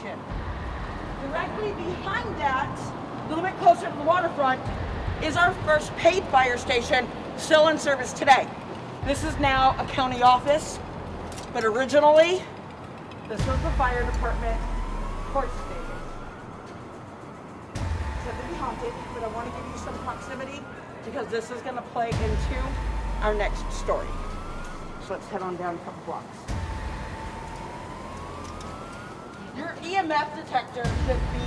station. Directly behind that, a little bit closer to the waterfront, is our first paid fire station, still in service today. This is now a county office, but originally, this was the fire department horse stable. Said to be haunted, but I want to give you some proximity because this is going to play into our next story. So let's head on down a couple blocks. Your EMF detector should be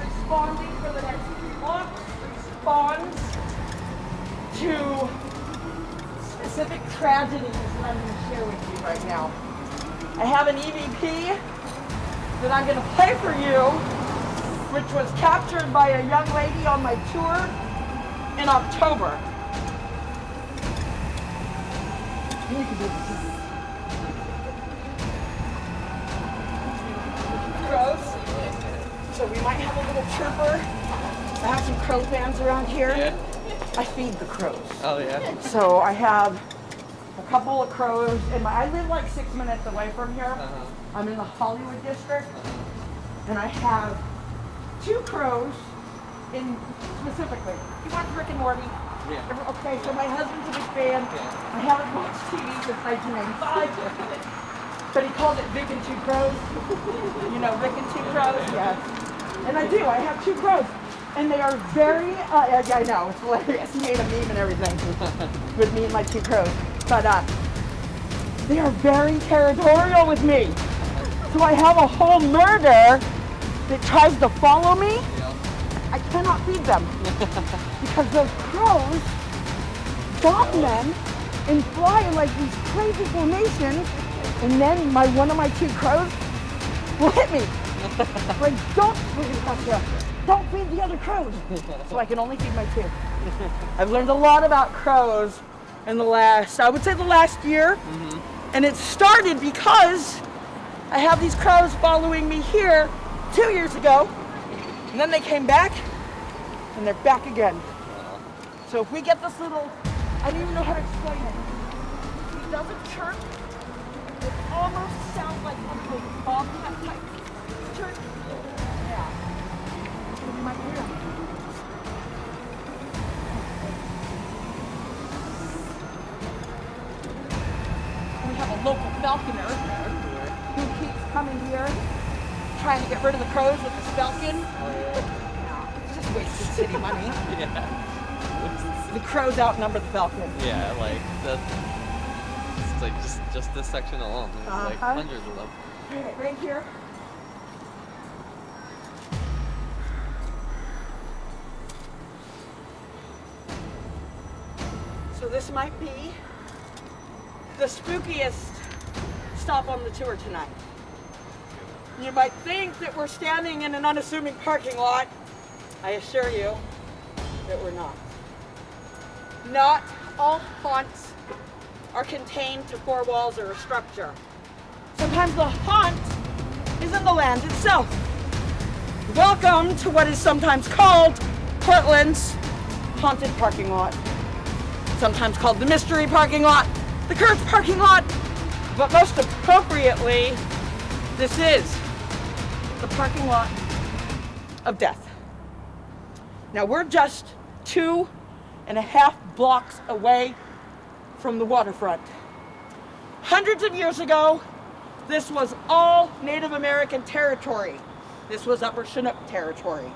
responding for the next few blocks, responds to specific tragedies that I'm going to share with you right now. I have an EVP that I'm going to play for you, which was captured by a young lady on my tour in October. You can do this. Crows. So we might have a little chirper. I have some crow fans around here. Yeah. I feed the crows. Oh yeah. So I have a couple of crows in I live like 6 minutes away from here. I'm in the Hollywood district. And I have 2 crows in specifically. You watch Rick and Morty? Yeah. Okay, so my husband's a big fan. Yeah. I haven't watched TV since 1995. But he called it Vic and 2 Crows. You know, Rick and 2 Crows? Yes. And I do. I have 2 crows. And they are very, yeah, I know, it's hilarious. He made a meme and everything with me and my 2 crows. But they are very territorial with me. So I have a whole murder that tries to follow me. I cannot feed them because those crows bomb them and fly in like these crazy formations. And then one of my 2 crows will hit me. Like, don't feed the other crows. So I can only feed my 2. I've learned a lot about crows in the last year. And it started because I have these crows following me here 2 years ago. And then they came back and they're back again. So if we get this little, I don't even know how to explain it. He doesn't chirp. It almost sounds like a big bobcat type chirp. Yeah. You might hear him. We have a local falconer who keeps coming here, trying to get rid of the crows with his falcon. Yeah, it's just wasted city money. Yeah. The crows outnumber the falcon. Yeah, like that's like just this section alone. There's like hundreds of them. Right here. So this might be the spookiest stop on the tour tonight. You might think that we're standing in an unassuming parking lot. I assure you that we're not. Not all haunts are contained to 4 walls or a structure. Sometimes the haunt is in the land itself. Welcome to what is sometimes called Portland's haunted parking lot. Sometimes called the mystery parking lot, the cursed parking lot, but most appropriately, this is the parking lot of death. Now we're just 2.5 blocks away from the waterfront. Hundreds of years ago, this was all Native American territory. This was Upper Chinook territory.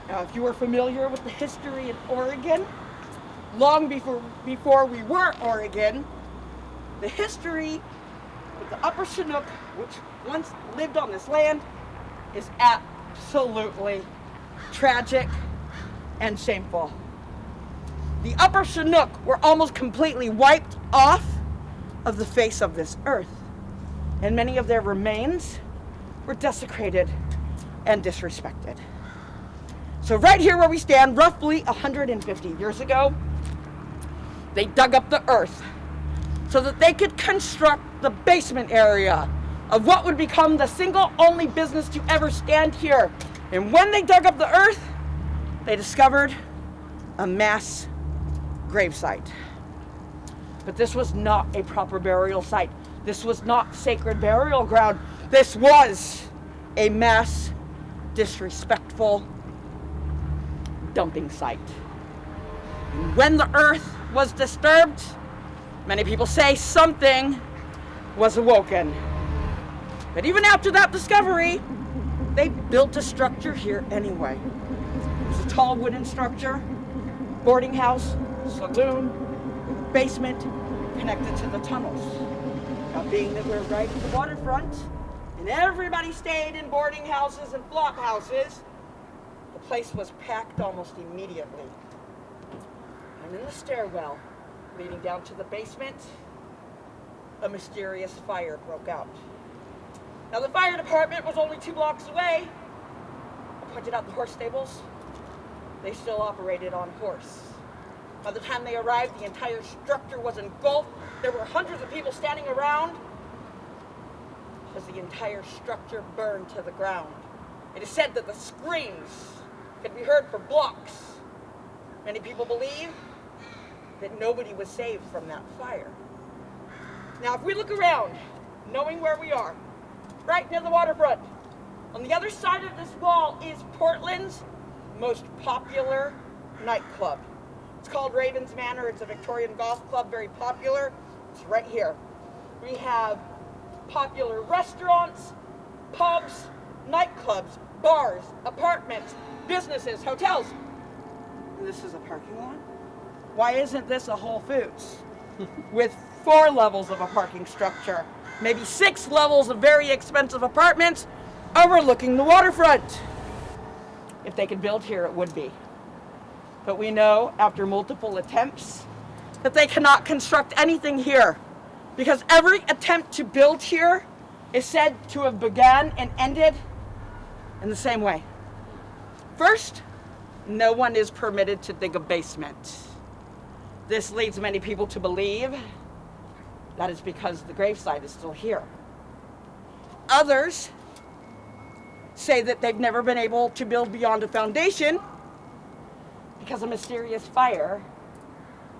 Now, if you are familiar with the history in Oregon, long before we were Oregon, the history of the Upper Chinook, which once lived on this land, is absolutely tragic and shameful. The Upper Chinook were almost completely wiped off of the face of this earth, and many of their remains were desecrated and disrespected. So right here where we stand, roughly 150 years ago, they dug up the earth so that they could construct the basement area of what would become the single only business to ever stand here. And when they dug up the earth, they discovered a mass gravesite. But this was not a proper burial site. This was not sacred burial ground. This was a mass, disrespectful dumping site. And when the earth was disturbed, many people say something was awoken. But even after that discovery, they built a structure here anyway. It was a tall wooden structure, boarding house, saloon, basement, connected to the tunnels. Now, being that we're right at the waterfront, and everybody stayed in boarding houses and flop houses, the place was packed almost immediately. And in the stairwell leading down to the basement, a mysterious fire broke out. Now, the fire department was only 2 blocks away. I pointed out the horse stables. They still operated on horse. By the time they arrived, the entire structure was engulfed. There were hundreds of people standing around as the entire structure burned to the ground. It is said that the screams could be heard for blocks. Many people believe that nobody was saved from that fire. Now, if we look around, knowing where we are, right near the waterfront, on the other side of this wall is Portland's most popular nightclub. It's called Raven's Manor. It's a Victorian golf club, very popular. It's right here. We have popular restaurants, pubs, nightclubs, bars, apartments, businesses, hotels. And this is a parking lot. Why isn't this a Whole Foods with 4 levels of a parking structure, maybe 6 levels of very expensive apartments overlooking the waterfront? If they could build here, it would be. But we know after multiple attempts that they cannot construct anything here, because every attempt to build here is said to have begun and ended in the same way. First, no one is permitted to dig a basement. This leads many people to believe that is because the gravesite is still here. Others say that they've never been able to build beyond a foundation because a mysterious fire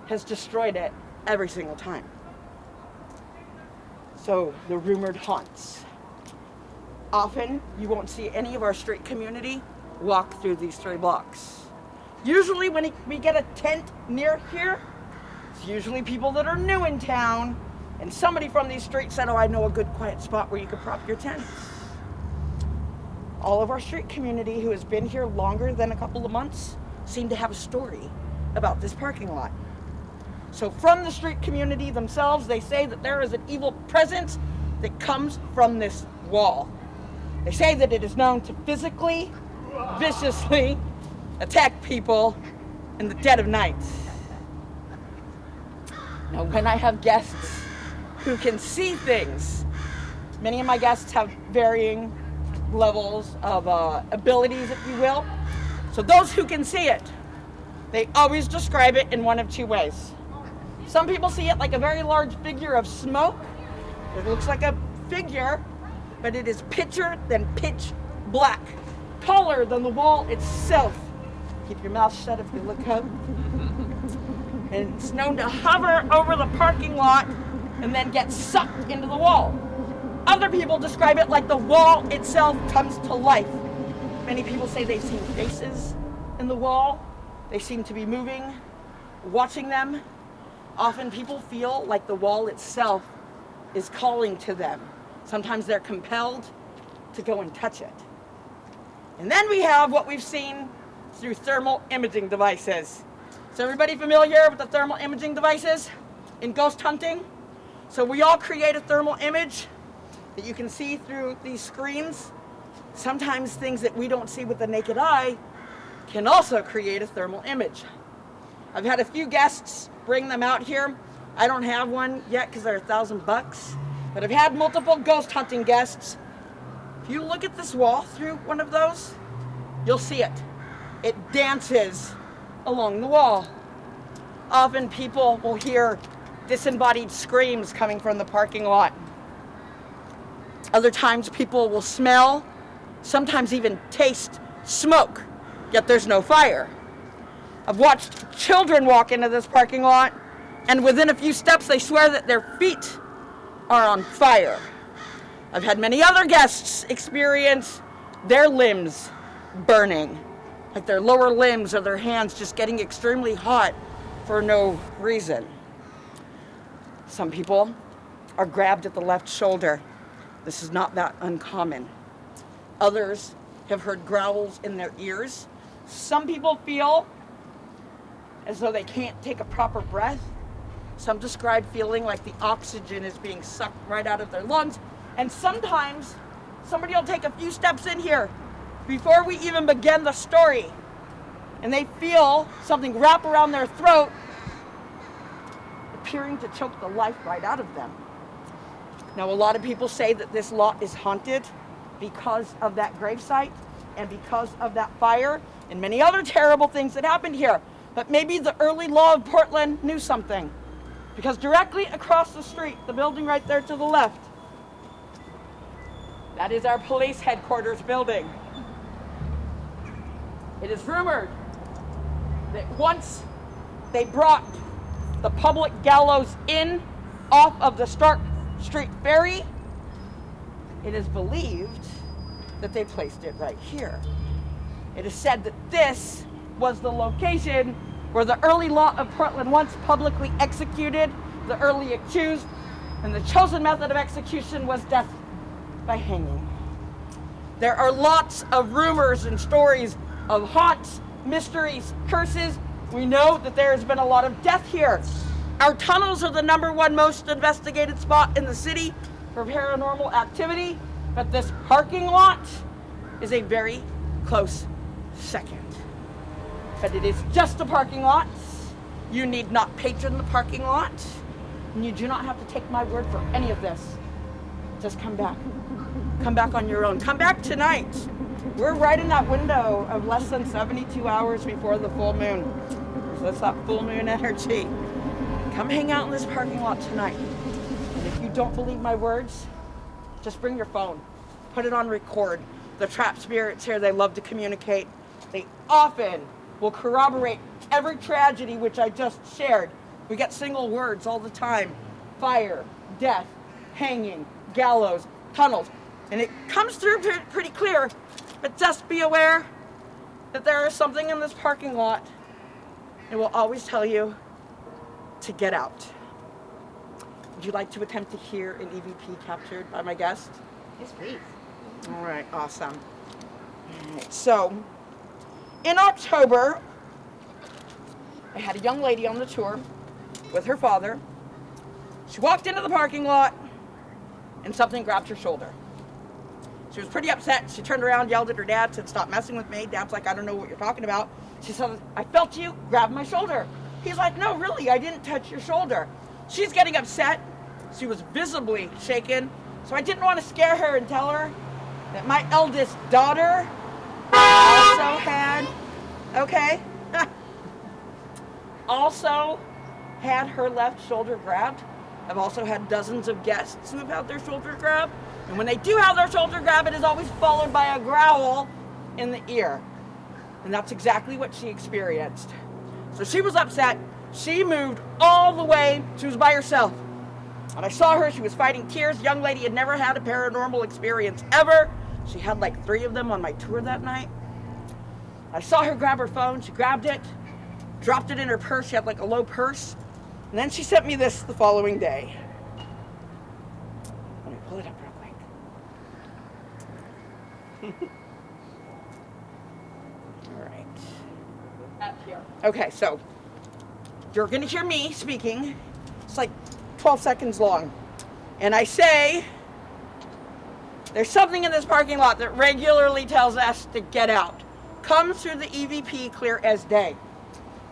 has destroyed it every single time. So, the rumored haunts. Often, you won't see any of our street community walk through these 3 blocks. Usually, when we get a tent near here, it's usually people that are new in town, and somebody from these streets said, "Oh, I know a good quiet spot where you could prop your tent." All of our street community who has been here longer than a couple of months seem to have a story about this parking lot. So from the street community themselves, they say that there is an evil presence that comes from this wall. They say that it is known to physically, viciously attack people in the dead of night. Now, when I have guests who can see things, many of my guests have varying levels of abilities, if you will. So those who can see it, they always describe it in one of 2 ways. Some people see it like a very large figure of smoke. It looks like a figure, but it is pitcher than pitch black, taller than the wall itself. Keep your mouth shut if you look up. And it's known to hover over the parking lot and then get sucked into the wall. Other people describe it like the wall itself comes to life. Many people say they've seen faces in the wall. They seem to be moving, watching them. Often people feel like the wall itself is calling to them. Sometimes they're compelled to go and touch it. And then we have what we've seen through thermal imaging devices. Is everybody familiar with the thermal imaging devices in ghost hunting? So we all create a thermal image that you can see through these screens. Sometimes things that we don't see with the naked eye can also create a thermal image. I've had a few guests bring them out here. I don't have one yet because they're $1,000, but I've had multiple ghost hunting guests. If you look at this wall through one of those, you'll see it. It dances along the wall. Often people will hear disembodied screams coming from the parking lot. Other times people will smell, sometimes even taste smoke, yet there's no fire. I've watched children walk into this parking lot, and within a few steps they swear that their feet are on fire. I've had many other guests experience their limbs burning, like their lower limbs or their hands just getting extremely hot for no reason. Some people are grabbed at the left shoulder. This is not that uncommon. Others have heard growls in their ears. Some people feel as though they can't take a proper breath. Some describe feeling like the oxygen is being sucked right out of their lungs. And sometimes somebody will take a few steps in here before we even begin the story, and they feel something wrap around their throat, appearing to choke the life right out of them. Now, a lot of people say that this lot is haunted because of that gravesite and because of that fire and many other terrible things that happened here. But maybe the early law of Portland knew something, because directly across the street, the building right there to the left, that is our police headquarters building. It is rumored that once they brought the public gallows in off of the Stark Street Ferry, it is believed that they placed it right here. It is said that this was the location where the early law of Portland once publicly executed the early accused, and the chosen method of execution was death by hanging. There are lots of rumors and stories of haunts, mysteries, curses. We know that there has been a lot of death here. Our tunnels are the #1 most investigated spot in the city for paranormal activity, but this parking lot is a very close second. But it is just a parking lot. You need not patron the parking lot, and you do not have to take my word for any of this. Just come back. Come back on your own. Come back tonight. We're right in that window of less than 72 hours before the full moon. So that's that full moon energy. Come hang out in this parking lot tonight. And if you don't believe my words, just bring your phone. Put it on record. The trapped spirits here, they love to communicate. They often will corroborate every tragedy which I just shared. We get single words all the time. Fire, death, hanging, gallows, tunnels. And it comes through pretty clear, but just be aware that there is something in this parking lot. It will always tell you to get out. Would you like to attempt to hear an EVP captured by my guest? Yes, please. All right, awesome. All right, so in October, I had a young lady on the tour with her father. She walked into the parking lot and something grabbed her shoulder. She was pretty upset. She turned around, yelled at her dad, said, "Stop messing with me." Dad's like, "I don't know what you're talking about." She said, "I felt you grab my shoulder." He's like, "No, really, I didn't touch your shoulder." She's getting upset. She was visibly shaken. So I didn't want to scare her and tell her that my eldest daughter also had her left shoulder grabbed. I've also had dozens of guests who have had their shoulder grabbed. And when they do have their shoulder grabbed, it is always followed by a growl in the ear. And that's exactly what she experienced. So she was upset. She moved all the way. She was by herself. And I saw her. She was fighting tears. Young lady had never had a paranormal experience ever. She had like 3 of them on my tour that night. I saw her grab her phone. She grabbed it, dropped it in her purse. She had like a low purse. And then she sent me this the following day. Let me pull it up real quick. All right. Up here. Okay, so you're going to hear me speaking. It's like 12 seconds long. And I say, there's something in this parking lot that regularly tells us to get out. Come through the EVP clear as day.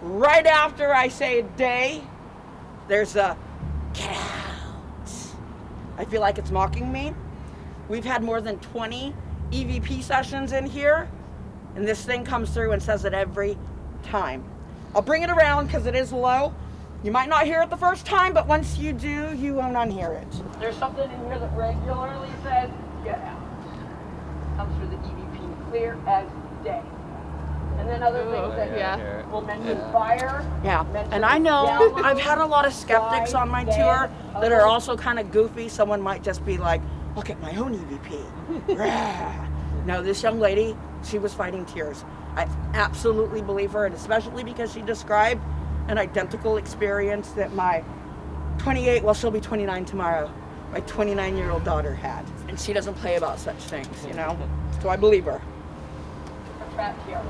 Right after I say day, there's a get out. I feel like it's mocking me. We've had more than 20 EVP sessions in here, and this thing comes through and says it every time. I'll bring it around because it is low. You might not hear it the first time, but once you do, you won't unhear it. There's something in here that regularly says, get out. Comes through the EVP clear as day. And then other things that will mention fire. Yeah, and I know I've had a lot of skeptics on my tour that are also kind of goofy. Someone might just be like, I'll get my own EVP. Rah. Now this young lady, she was fighting tears. I absolutely believe her, and especially because she described an identical experience that my 28, well she'll be 29 tomorrow, my 29-year-old daughter had. And she doesn't play about such things, you know? So I believe her. We're trapped here.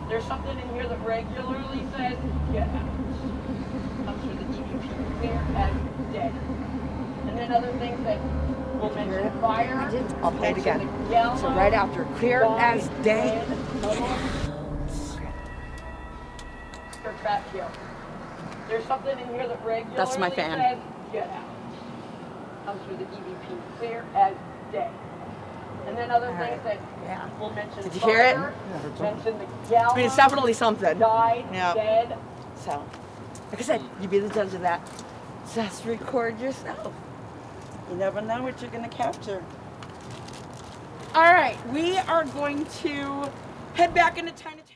There's something in here that regularly says, get out. Comes through the EVP, clear as day. And then other things that will mention fire. I'll play it again. So right after, clear as day. They're trapped here. There's something in here that regularly That's my fan. says, get out. Comes through the EVP, clear as day. And then other things that will mention Did you fire, hear it? mention the gal. I mean, it's definitely something. Died, Yeah. dead. So, like I said, you be the judge of that. Just record yourself. You never know what you're going to capture. All right, we are going to head back into Chinatown.